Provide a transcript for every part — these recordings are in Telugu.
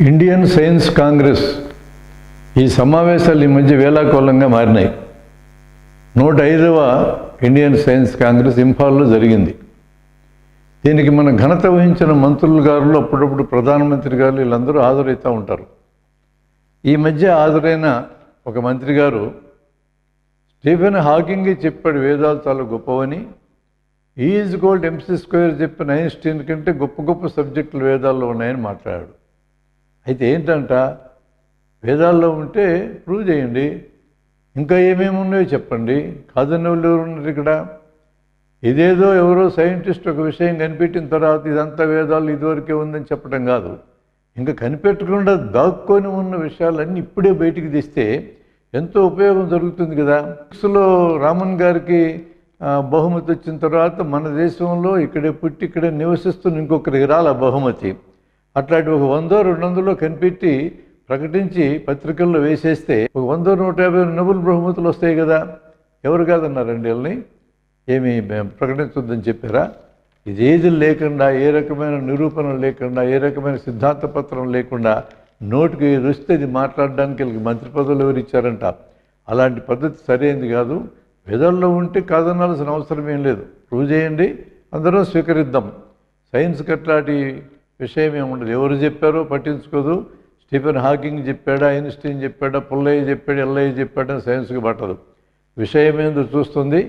ఇండియన్ సైన్స్ కాంగ్రెస్ ఈ సమావేశాలు ఈ మధ్య వేలాకోలంగా మారినాయి. 105వ ఇండియన్ సైన్స్ కాంగ్రెస్ ఇంఫాల్లో జరిగింది. దీనికి మన ఘనత వహించిన మంత్రులు గారు, అప్పుడప్పుడు ప్రధానమంత్రి గారు వీళ్ళందరూ హాజరవుతూ ఉంటారు. ఈ మధ్య హాజరైన ఒక మంత్రి గారు స్టీఫెన్ హాకింగ్ చెప్పాడు వేదాలు చాలా గొప్పవని, ఈజ్ ఈక్వల్ MC² చెప్పిన ఐన్స్టీన్ కంటే గొప్ప గొప్ప సబ్జెక్టులు వేదాల్లో ఉన్నాయని మాట్లాడాడు. అయితే ఏంటంట, వేదాల్లో ఉంటే ప్రూవ్ చేయండి, ఇంకా ఏమేమి ఉన్నాయో చెప్పండి, కాదన్న వాళ్ళు ఎవరు ఉన్నారు ఇక్కడ? ఇదేదో ఎవరో సైంటిస్ట్ ఒక విషయం కనిపెట్టిన తర్వాత ఇదంతా వేదాలు ఇదివరకే ఉందని చెప్పడం కాదు, ఇంకా కనిపెట్టకుండా దాక్కొని ఉన్న విషయాలన్నీ ఇప్పుడే బయటికి తీస్తే ఎంతో ఉపయోగం జరుగుతుంది కదా. బుక్స్లో రామన్ గారికి బహుమతి వచ్చిన తర్వాత మన దేశంలో ఇక్కడే పుట్టి ఇక్కడే నివసిస్తున్న ఇంకొకరికి రాల బహుమతి. అట్లాంటి ఒక 100-200 కనిపెట్టి ప్రకటించి పత్రికల్లో వేసేస్తే ఒక 100-150 నోబెల్ బహుమతులు వస్తాయి కదా. ఎవరు కాదన్నారండి వీళ్ళని? ఏమి ప్రకటించొద్దని చెప్పారా? ఇదేది లేకుండా, ఏ రకమైన నిరూపణ లేకుండా, ఏ రకమైన సిద్ధాంత పత్రం లేకుండా నోటికి రుస్తే ఇది మాట్లాడడానికి వీళ్ళకి మంత్రి పదవులు ఎవరు ఇచ్చారంట. అలాంటి పద్ధతి సరైనది కాదు. వేదాల్లో ఉంటే కాదనాల్సిన అవసరం ఏం లేదు, ప్రూవ్ చేయండి, అందరం స్వీకరిద్దాం. సైన్స్కి అట్లాంటి విషయం ఏముండదు. ఎవరు చెప్పారో పట్టించుకోదు. స్టీఫెన్ హాకింగ్ చెప్పాడా, ఐన్స్టీన్ చెప్పాడా, పుల్లయ్య చెప్పాడు, ఎల్లయ్య చెప్పాడని సైన్స్కి పట్టదు. విషయం ఏందో చూస్తుంది,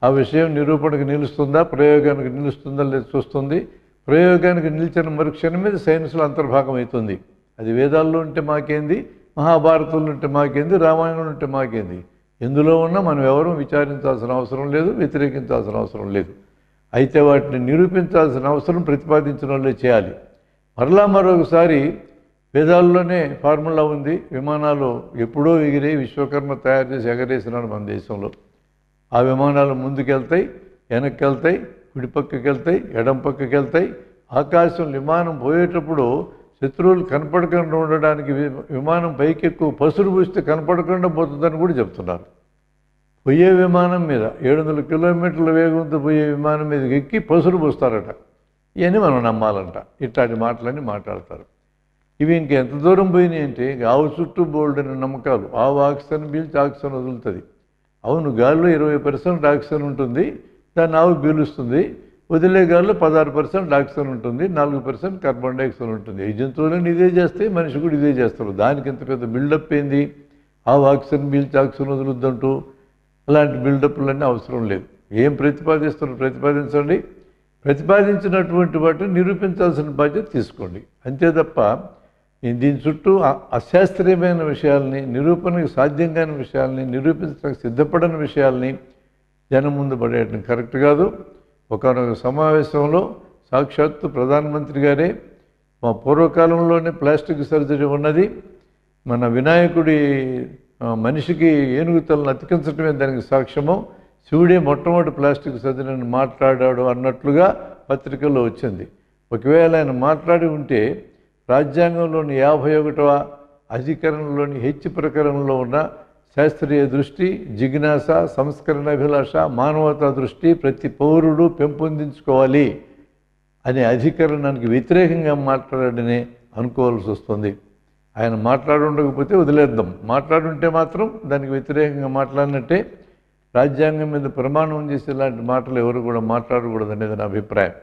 ఆ విషయం నిరూపణకు నిలుస్తుందా, ప్రయోగానికి నిలుస్తుందా లేదు చూస్తుంది. ప్రయోగానికి నిలిచిన మరుక్షణం మీద సైన్స్లో అంతర్భాగం అవుతుంది. అది వేదాల్లో ఉంటే మాకేంది, మహాభారతంలో ఉంటే మాకేంది, రామాయణంలో ఉంటే మాకేంది. ఎందులో ఉన్నా మనం ఎవరూ విచారించాల్సిన అవసరం లేదు, వ్యతిరేకించాల్సిన అవసరం లేదు. అయితే వాటిని నిరూపించాల్సిన అవసరం ప్రతిపాదించిన వాళ్ళే చేయాలి. మరొకసారి వేదాల్లోనే ఫార్ములా ఉంది. విమానాలు ఎప్పుడో ఎగిరే విశ్వకర్మ తయారు చేసి ఎగరేసినాడు మన దేశంలో. ఆ విమానాలు ముందుకెళ్తాయి, వెనక్కి వెళ్తాయి, కుడి పక్కకి వెళ్తాయి, ఎడం పక్కకి వెళ్తాయి. ఆకాశం విమానం పోయేటప్పుడు శత్రువులు కనపడకుండా ఉండడానికి విమానం పైకి ఎక్కువ పసురు పూస్తే కనపడకుండా పోతుందని కూడా చెప్తున్నారు. పోయే విమానం మీద 700 కిలోమీటర్ల వేగంతో పోయే విమానం మీదకి ఎక్కి పసురు పూస్తారట. ఇవన్నీ మనం నమ్మాలంట. ఇట్లాంటి మాటలన్నీ మాట్లాడతారు. ఇవి ఇంకెంత దూరం పోయినాయి అంటే, ఆవు చుట్టూ బోల్డని నమ్మకాలు. ఆవు ఆక్సిజన్ పీల్చి ఆక్సిజన్ వదులుతుంది. అవును, గాలిలో 20% ఆక్సిజన్ ఉంటుంది, దాన్ని ఆవు పీలుస్తుంది. వదిలే గాలిలో 16% ఆక్సిజన్ ఉంటుంది, 4% కార్బన్ డైఆక్సైడ్ ఉంటుంది. ఈ జంతువులను ఇదే చేస్తే మనిషి కూడా ఇదే చేస్తారు. దానికి ఇంత పెద్ద బిల్డప్ ఏంది? ఆవు ఆక్సిజన్ పీల్చి ఆక్సిజన్ వదులుద్దంటూ అలాంటి బిల్డప్లన్నీ అవసరం లేదు. ఏం ప్రతిపాదిస్తున్నారు ప్రతిపాదించండి, ప్రతిపాదించినటువంటి వాటిని నిరూపించాల్సిన బాధ్యత తీసుకోండి. అంతే తప్ప దీని చుట్టూ అశాస్త్రీయమైన విషయాల్ని, నిరూపణకు సాధ్యం కాని విషయాల్ని, నిరూపించడానికి సిద్ధపడని విషయాల్ని జనం ముందు పడేయటం కరెక్ట్ కాదు. ఒకనొక సమావేశంలో సాక్షాత్తు ప్రధానమంత్రి గారే మా పూర్వకాలంలోనే ప్లాస్టిక్ సర్జరీ ఉన్నది, మన వినాయకుడి మనిషికి ఏనుగు తలను అతికించడమే దానికి సాక్ష్యము, శివుడే మొట్టమొదటి ప్లాస్టిక్ సర్జరీని మాట్లాడాడు అన్నట్లుగా పత్రికల్లో వచ్చింది. ఒకవేళ ఆయన మాట్లాడి ఉంటే రాజ్యాంగంలోని 51వ అధికరణంలోని హెచ్ ప్రకరణంలో ఉన్న శాస్త్రీయ దృష్టి, జిజ్ఞాస, సంస్కరణ అభిలాష, మానవతా దృష్టి ప్రతి పౌరుడు పెంపొందించుకోవాలి అనే అధికరణానికి వ్యతిరేకంగా మాట్లాడని అనుకోవాల్సి వస్తుంది. ఆయన మాట్లాడుండకపోతే వదిలేద్దాం, మాట్లాడుంటే మాత్రం దానికి వ్యతిరేకంగా మాట్లాడినట్టే. రాజ్యాంగం మీద ప్రమాణం చేసే ఇలాంటి మాటలు ఎవరు కూడా మాట్లాడకూడదు అనేది నా అభిప్రాయం.